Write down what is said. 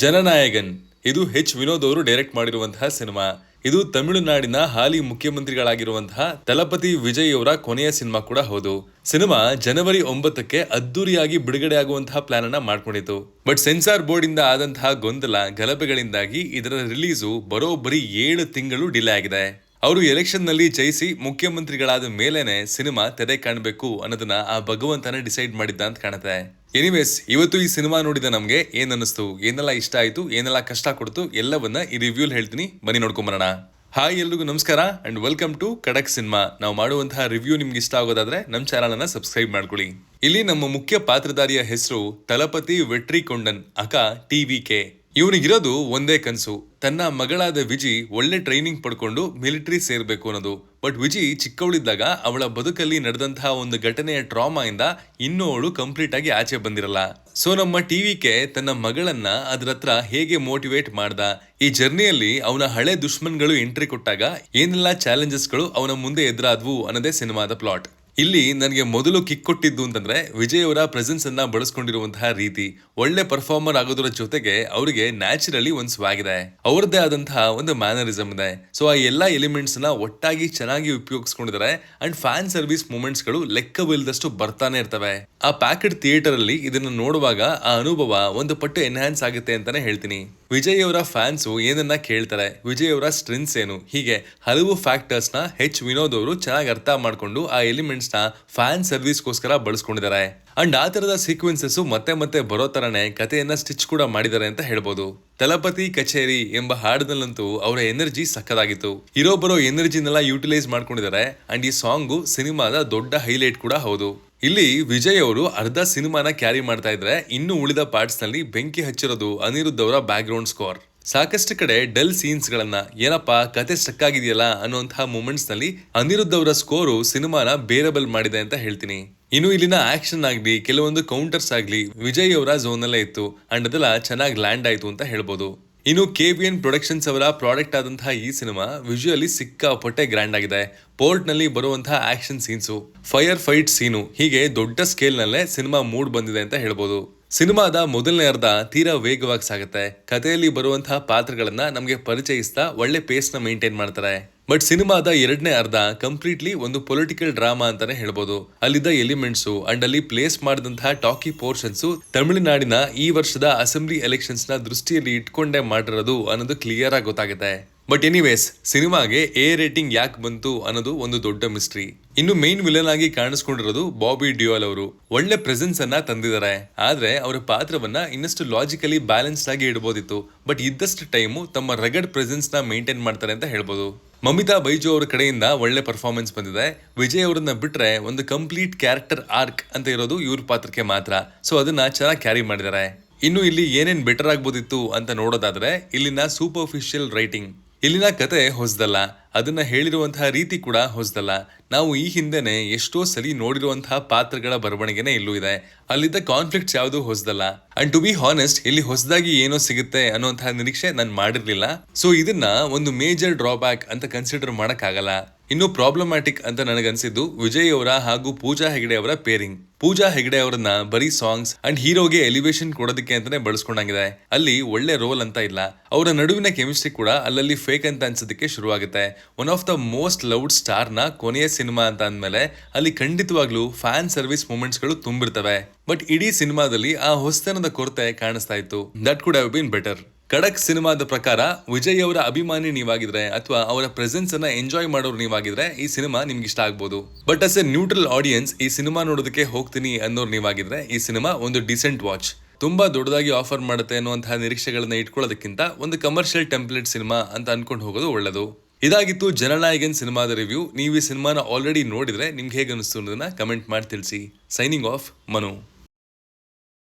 ಜನನಾಯಗನ್ ಇದು ವಿನೋದ್ ಅವರು ಡೈರೆಕ್ಟ್ ಮಾಡಿರುವಂತಹ ಸಿನಿಮಾ. ಇದು ತಮಿಳುನಾಡಿನ ಹಾಲಿ ಮುಖ್ಯಮಂತ್ರಿಗಳಾಗಿರುವಂತಹ ತಲಪತಿ ವಿಜಯ್ ಅವರ ಕೊನೆಯ ಸಿನಿಮಾ ಕೂಡ ಹೌದು. ಸಿನಿಮಾ ಜನವರಿ 9ಕ್ಕೆ ಅದ್ದೂರಿಯಾಗಿ ಬಿಡುಗಡೆ ಆಗುವಂತಹ ಪ್ಲಾನ್ ಅನ್ನ ಮಾಡ್ಕೊಂಡಿತ್ತು. ಬಟ್ ಸೆನ್ಸಾರ್ ಬೋರ್ಡ್ ಇಂದ ಆದಂತಹ ಗೊಂದಲ ಗಲಭೆಗಳಿಂದಾಗಿ ಇದರ ರಿಲೀಸು ಬರೋಬ್ಬರಿ 7 ತಿಂಗಳು ಡಿಲೇ ಆಗಿದೆ. ಅವರು ಎಲೆಕ್ಷನ್ ನಲ್ಲಿ ಜಯಿಸಿ ಮುಖ್ಯಮಂತ್ರಿಗಳಾದ ಮೇಲೇನೆ ಸಿನಿಮಾ ತೆರೆ ಕಾಣಬೇಕು ಅನ್ನೋದನ್ನ ಆ ಭಗವಂತನೇ ಡಿಸೈಡ್ ಮಾಡಿದ್ದ ಅಂತ ಕಾಣುತ್ತೆ. ಎನಿವೇಸ್, ಇವತ್ತು ಈ ಸಿನಿಮಾ ನೋಡಿದ ನಮ್ಗೆ ಏನ್ ಅನ್ನಿಸ್ತು, ಏನೆಲ್ಲ ಇಷ್ಟ ಆಯ್ತು, ಏನೆಲ್ಲ ಕಷ್ಟ ಕೊಡ್ತು, ಎಲ್ಲವನ್ನ ಈ ರಿವ್ಯೂಲ್ ಹೇಳ್ತೀನಿ, ಬನ್ನಿ ನೋಡ್ಕೊಂಬರೋಣ. ಹಾಯ್, ಎಲ್ರಿಗೂ ನಮಸ್ಕಾರ ಅಂಡ್ ವೆಲ್ಕಮ್ ಟು ಖಡಕ್ ಸಿನಿಮಾ. ನಾವು ಮಾಡುವಂತಹ ರಿವ್ಯೂ ನಿಮ್ಗೆ ಇಷ್ಟ ಆಗೋದಾದ್ರೆ ನಮ್ಮ ಚಾನಲ್ ಅನ್ನ ಸಬ್ಸ್ಕ್ರೈಬ್ ಮಾಡ್ಕೊಳ್ಳಿ. ಇಲ್ಲಿ ನಮ್ಮ ಮುಖ್ಯ ಪಾತ್ರಧಾರಿಯ ಹೆಸರು ತಲಪತಿ ವೆಟ್ರಿಕೊಂಡನ್ ಅಕ TVK. ಇವನಿಗಿರೋದು ಒಂದೇ ಕನಸು, ತನ್ನ ಮಗಳಾದ ವಿಜಿ ಒಳ್ಳೆ ಟ್ರೈನಿಂಗ್ ಪಡ್ಕೊಂಡು ಮಿಲಿಟರಿ ಸೇರ್ಬೇಕು ಅನ್ನೋದು. ಬಟ್ ವಿಜಿ ಚಿಕ್ಕವಳಿದ್ದಾಗ ಅವಳ ಬದುಕಲ್ಲಿ ನಡೆದಂತಹ ಒಂದು ಘಟನೆಯ ಟ್ರಾಮಾ ಇಂದ ಇನ್ನೂ ಅವಳು ಕಂಪ್ಲೀಟ್ ಆಗಿ ಆಚೆ ಬಂದಿರಲ್ಲ. ಸೊ ನಮ್ಮ TVK ತನ್ನ ಮಗಳನ್ನ ಅದ್ರ ಹತ್ರ ಹೇಗೆ ಮೋಟಿವೇಟ್ ಮಾಡ್ದ, ಈ ಜರ್ನಿಯಲ್ಲಿ ಅವನ ಹಳೆ ದುಶ್ಮನ್ಗಳು ಎಂಟ್ರಿ ಕೊಟ್ಟಾಗ ಏನೆಲ್ಲ ಚಾಲೆಂಜಸ್ಗಳು ಅವನ ಮುಂದೆ ಎದುರಾದ್ವು ಅನ್ನೋದೇ ಸಿನಿಮಾದ ಪ್ಲಾಟ್. ಇಲ್ಲಿ ನನಗೆ ಮೊದಲು ಕಿಕ್ ಕೊಟ್ಟಿದ್ದು ಅಂತಂದ್ರೆ ವಿಜಯ್ ಅವರ ಪ್ರೆಸೆನ್ಸ್ ಅನ್ನ ಬಳಸ್ಕೊಂಡಿರುವಂತಹ ರೀತಿ. ಒಳ್ಳೆ ಪರ್ಫಾರ್ಮರ್ ಆಗೋದ್ರ ಜೊತೆಗೆ ಅವರಿಗೆ ನ್ಯಾಚುರಲಿ ಒಂದು ಸ್ವಾಗ್ ಇದೆ, ಅವರದ್ದೇ ಆದಂತಹ ಒಂದು ಮ್ಯಾನರಿಸಮ್ ಇದೆ. ಸೊ ಆ ಎಲ್ಲಾ ಎಲಿಮೆಂಟ್ಸ್ ನ ಒಟ್ಟಾಗಿ ಚೆನ್ನಾಗಿ ಉಪಯೋಗಿಸ್ಕೊಂಡಿದ್ದಾರೆ. ಅಂಡ್ ಫ್ಯಾನ್ ಸರ್ವಿಸ್ ಮೂಮೆಂಟ್ಸ್ ಗಳು ಲೆಕ್ಕವಿಲ್ಲದಷ್ಟು ಬರ್ತಾನೆ ಇರ್ತವೆ. ಆ ಪ್ಯಾಕೆಡ್ ಥಿಯೇಟರ್ ಅಲ್ಲಿ ಇದನ್ನ ನೋಡುವಾಗ ಆ ಅನುಭವ ಒಂದು ಪಟ್ಟು ಎನ್ಹಾನ್ಸ್ ಆಗುತ್ತೆ ಅಂತಾನೆ ಹೇಳ್ತೀನಿ. ವಿಜಯ್ ಅವರ ಫ್ಯಾನ್ಸ್ ಏನನ್ನ ಕೇಳ್ತಾರೆ, ವಿಜಯ್ ಅವರ ಸ್ಟ್ರೆಂತ್ಸ್ ಏನು, ಹೀಗೆ ಹಲವು ಫ್ಯಾಕ್ಟರ್ಸ್ ನ ವಿನೋದ್ ಅವರು ಚೆನ್ನಾಗಿ ಅರ್ಥ ಮಾಡ್ಕೊಂಡು ಆ ಎಲಿಮೆಂಟ್ಸ್ ನ ಫ್ಯಾನ್ ಸರ್ವಿಸ್ಗೋಸ್ಕರ ಬಳಸ್ಕೊಂಡಿದ್ದಾರೆ. ಅಂಡ್ ಆ ತರದ ಸೀಕ್ವೆನ್ಸಸ್ ಮತ್ತೆ ಮತ್ತೆ ಬರೋ ತರನೇ ಕಥೆಯನ್ನ ಸ್ಟಿಚ್ ಕೂಡ ಮಾಡಿದ್ದಾರೆ ಅಂತ ಹೇಳ್ಬೋದು. ತಲಪತಿ ಕಚೇರಿ ಎಂಬ ಹಾಡಿನಲ್ಲಂತೂ ಅವರ ಎನರ್ಜಿ ಸಕ್ಕದಾಗಿತ್ತು. ಇರೋ ಬರೋ ಎನರ್ಜಿನೆಲ್ಲ ಯುಟಿಲೈಸ್ ಮಾಡ್ಕೊಂಡಿದ್ದಾರೆ. ಅಂಡ್ ಈ ಸಾಂಗು ಸಿನಿಮಾದ ದೊಡ್ಡ ಹೈಲೈಟ್ ಕೂಡ ಹೌದು. ಇಲ್ಲಿ ವಿಜಯ್ ಅವರು ಅರ್ಧ ಸಿನಿಮಾನ ಕ್ಯಾರಿ ಮಾಡ್ತಾ ಇದ್ರೆ, ಇನ್ನು ಉಳಿದ ಪಾರ್ಟ್ಸ್ ನಲ್ಲಿ ಬೆಂಕಿ ಹಚ್ಚಿರೋದು ಅನಿರುದ್ಧ್ ಅವರ ಬ್ಯಾಕ್ ಗ್ರೌಂಡ್ ಸ್ಕೋರ್. ಸಾಕಷ್ಟು ಕಡೆ ಡಲ್ ಸೀನ್ಸ್ ಗಳನ್ನ ಏನಪ್ಪಾ ಕತೆ ಸ್ಟಕ್ ಆಗಿದೆಯಲ್ಲ ಅನ್ನುವಂತಹ ಮೂಮೆಂಟ್ಸ್ ನಲ್ಲಿ ಅನಿರುದ್ಧ್ ಅವರ ಸ್ಕೋರು ಸಿನಿಮಾನ ಬೇರಬಲ್ ಮಾಡಿದೆ ಅಂತ ಹೇಳ್ತೀನಿ. ಇನ್ನು ಇಲ್ಲಿನ ಆಕ್ಷನ್ ಆಗ್ಲಿ, ಕೆಲವೊಂದು ಕೌಂಟರ್ಸ್ ಆಗ್ಲಿ ವಿಜಯ್ ಅವರ ಝೋನ್ ಅಲ್ಲೇ ಇತ್ತು. ಅಂಡ್ ಅದೆಲ್ಲ ಚೆನ್ನಾಗಿ ಲ್ಯಾಂಡ್ ಆಯ್ತು ಅಂತ ಹೇಳ್ಬೋದು. ಇನ್ನು KVN ಪ್ರೊಡಕ್ಷನ್ಸ್ ಅವರ ಪ್ರಾಡಕ್ಟ್ ಆದಂತಹ ಈ ಸಿನಿಮಾ ವಿಜುವಲಿ ಸಿಕ್ಕಾಪಟ್ಟೆ ಗ್ರ್ಯಾಂಡ್ ಆಗಿದೆ. ಪೋರ್ಟ್ ನಲ್ಲಿ ಬರುವಂತಹ action scenes, fire fight scene, ಹೀಗೆ ದೊಡ್ಡ ಸ್ಕೇಲ್ ನಲ್ಲೇ ಸಿನಿಮಾ ಮೂಡ್ ಬಂದಿದೆ ಅಂತ ಹೇಳ್ಬೋದು. ಸಿನಿಮಾದ ಮೊದಲನೇ ಅರ್ಧ ತೀರಾ ವೇಗವಾಗಿ ಸಾಗುತ್ತೆ. ಕಥೆಯಲ್ಲಿ ಬರುವಂತಹ ಪಾತ್ರಗಳನ್ನ ನಮ್ಗೆ ಪರಿಚಯಿಸ್ತಾ ಒಳ್ಳೆ ಪೇಸ್ ನ ಮೇಂಟೈನ್ ಮಾಡ್ತಾರೆ. ಬಟ್ ಸಿನಿಮಾದ ಎರಡನೇ ಅರ್ಧ ಕಂಪ್ಲೀಟ್ಲಿ ಒಂದು ಪೊಲಿಟಿಕಲ್ ಡ್ರಾಮಾ ಅಂತಾನೆ ಹೇಳ್ಬೋದು. ಅಲ್ಲಿದ್ದ ಎಲಿಮೆಂಟ್ಸು ಅಂಡ್ ಅಲ್ಲಿ ಪ್ಲೇಸ್ ಮಾಡಿದಂತಹ ಟಾಕಿ ಪೋರ್ಷನ್ಸ್ ತಮಿಳುನಾಡಿನ ಈ ವರ್ಷದ ಅಸೆಂಬ್ಲಿ ಎಲೆಕ್ಷನ್ಸ್ ನ ದೃಷ್ಟಿಯಲ್ಲಿ ಇಟ್ಕೊಂಡೇ ಮಾಡಿರೋದು ಅನ್ನೋದು ಕ್ಲಿಯರ್ ಆಗಿ ಗೊತ್ತಾಗುತ್ತೆ. ಬಟ್ ಎನಿವೇಸ್, ಸಿನಿಮಾಗೆ A ರೇಟಿಂಗ್ ಯಾಕೆ ಬಂತು ಅನ್ನೋದು ಒಂದು ದೊಡ್ಡ ಮಿಸ್ಟ್ರಿ. ಇನ್ನು ಮೇನ್ ವಿಲನ್ ಆಗಿ ಕಾಣಿಸ್ಕೊಂಡಿರೋದು ಬಾಬಿ ಡಿಯೋಲ್ ಅವರು. ಒಳ್ಳೆ ಪ್ರೆಸೆನ್ಸ್ ಅನ್ನ ತಂದಿದ್ದಾರೆ, ಆದ್ರೆ ಅವರ ಪಾತ್ರವನ್ನ ಇನ್ನಷ್ಟು ಲಾಜಿಕಲಿ ಬ್ಯಾಲೆನ್ಸ್ಡ್ ಆಗಿ ಇಡಬಹುದಿತ್ತು. ಬಟ್ ಇದ್ದಷ್ಟು ಟೈಮು ತಮ್ಮ ರಗಡ್ ಪ್ರೆಸೆನ್ಸ್ ನ ಮೇಂಟೈನ್ ಮಾಡ್ತಾರೆ ಅಂತ ಹೇಳ್ಬೋದು. ಮಮಿತಾ ಬೈಜು ಅವರ ಕಡೆಯಿಂದ ಒಳ್ಳೆ ಪರ್ಫಾರ್ಮೆನ್ಸ್ ಬಂದಿದೆ. ವಿಜಯ್ ಅವರನ್ನ ಬಿಟ್ರೆ ಒಂದು ಕಂಪ್ಲೀಟ್ ಕ್ಯಾರೆಕ್ಟರ್ ಆರ್ಕ್ ಅಂತ ಇರೋದು ಇವ್ರ ಪಾತ್ರಕ್ಕೆ ಮಾತ್ರ. ಸೊ ಅದನ್ನ ಚೆನ್ನಾಗಿ ಕ್ಯಾರಿ ಮಾಡಿದ್ದಾರೆ. ಇನ್ನು ಇಲ್ಲಿ ಏನೇನ್ ಬೆಟರ್ ಆಗ್ಬೋದಿತ್ತು ಅಂತ ನೋಡೋದಾದ್ರೆ, ಇಲ್ಲಿನ ಸೂಪರ್ಫಿಷಿಯಲ್ ರೈಟಿಂಗ್, ಇಲ್ಲಿನ ಕತೆ ಹೊಸದಲ್ಲ, ಅದನ್ನ ಹೇಳಿರುವಂತಹ ರೀತಿ ಕೂಡ ಹೊಸದಲ್ಲ. ನಾವು ಈ ಹಿಂದೆನೆ ಎಷ್ಟೋ ಸಲಿ ನೋಡಿರುವಂತಹ ಪಾತ್ರಗಳ ಬರವಣಿಗೆನೆ ಇಲ್ಲೂ ಇದೆ. ಅಲ್ಲಿದ್ದ ಕಾನ್ಫ್ಲಿಕ್ಟ್ಸ್ ಯಾವುದು ಹೊಸದಲ್ಲ. ಅಂಡ್ ಟು ಬಿ ಹಾನೆಸ್ಟ್, ಇಲ್ಲಿ ಹೊಸದಾಗಿ ಏನೋ ಸಿಗುತ್ತೆ ಅನ್ನುವಂತಹ ನಿರೀಕ್ಷೆ ನಾನು ಮಾಡಿರ್ಲಿಲ್ಲ. ಸೊ ಇದನ್ನ ಒಂದು ಮೇಜರ್ ಡ್ರಾಬ್ಯಾಕ್ ಅಂತ ಕನ್ಸಿಡರ್ ಮಾಡಕ್ ಆಗಲ್ಲ. ಇನ್ನು ಪ್ರಾಬ್ಲಮ್ಯಾಟಿಕ್ ಅಂತ ನನಗನ್ಸಿದ್ದು ವಿಜಯ್ ಅವರ ಹಾಗೂ ಪೂಜಾ ಹೆಗಡೆ ಅವರ ಪೇರಿಂಗ್. ಪೂಜಾ ಹೆಗಡೆ ಅವರನ್ನ ಬರೀ ಸಾಂಗ್ಸ್ ಅಂಡ್ ಹೀರೋಗೆ ಎಲಿವೇಶನ್ ಕೊಡೋದಕ್ಕೆ ಅಂತಾನೆ ಬಳಸ್ಕೊಂಡಾಗಿದೆ. ಅಲ್ಲಿ ಒಳ್ಳೆ ರೋಲ್ ಅಂತ ಇಲ್ಲ. ಅವರ ನಡುವಿನ ಕೆಮಿಸ್ಟ್ರಿ ಕೂಡ ಅಲ್ಲಲ್ಲಿ ಫೇಕ್ ಅಂತ ಅನ್ಸೋದಕ್ಕೆ ಶುರುವಾಗುತ್ತೆ. One of the most loved star ನ ಕೊನೆಯ ಸಿನಿಮಾ ಅಂತ ಅಂದ್ಮೇಲೆ ಅಲ್ಲಿ ಖಂಡಿತವಾಗ್ಲೂ ಫ್ಯಾನ್ ಸರ್ವಿಸ್ ಮೂಮೆಂಟ್ಸ್ ಗಳು ತುಂಬಿರ್ತವೆ. ಬಟ್ ಇಡೀ ಸಿನಿಮಾದಲ್ಲಿ ಆ ಹೊಸತನದ ಕೊರತೆ ಕಾಣಿಸ್ತಾ ಇತ್ತು. That could have been better. ಖಡಕ್ ಸಿನಿಮಾದ ಪ್ರಕಾರ ವಿಜಯ್ ಅವರ ಅಭಿಮಾನಿ ನೀವಾಗಿದ್ರೆ ಅಥವಾ ಅವರ ಪ್ರೆಸೆನ್ಸ್ ಅನ್ನ ಎಂಜಾಯ್ ಮಾಡೋರು ನೀವಾಗಿದ್ರೆ ಈ ಸಿನಿಮಾ ನಿಮ್ಗೆ ಇಷ್ಟ ಆಗ್ಬೋದು. But us A neutral audience ಈ ಸಿನಿಮಾ ನೋಡೋದಕ್ಕೆ ಹೋಗ್ತೀನಿ ಅನ್ನೋರು ನೀವಾಗಿದ್ರೆ ಈ ಸಿನಿಮಾ ಒಂದು ಡಿಸೆಂಟ್ ವಾಚ್. ತುಂಬಾ ದೊಡ್ಡದಾಗಿ ಆಫರ್ ಮಾಡುತ್ತೆ ಅನ್ನುವಂತಹ ನಿರೀಕ್ಷೆಗಳನ್ನ ಇಟ್ಕೊಳ್ಳೋದಕ್ಕಿಂತ ಒಂದು ಕಮರ್ಷಿಯಲ್ ಟೆಂಪ್ಲೇಟ್ ಸಿನಿಮಾ ಅಂತ ಅನ್ಕೊಂಡು ಹೋಗೋದು ಒಳ್ಳೆದು. ಇದಾಗಿತ್ತು ಜನನಾಯಗನ್ ಸಿನಿಮಾದ ರಿವ್ಯೂ. ನೀವು ಈ ಸಿನಿಮಾನ ಆಲ್ರೆಡಿ ನೋಡಿದ್ರೆ ನಿಮ್ಗೆ ಹೇಗೆ ಅನಿಸ್ತು ಅನ್ನೋದನ್ನ ಕಮೆಂಟ್ ಮಾಡಿ ತಿಳಿಸಿ. Signing off, Manu.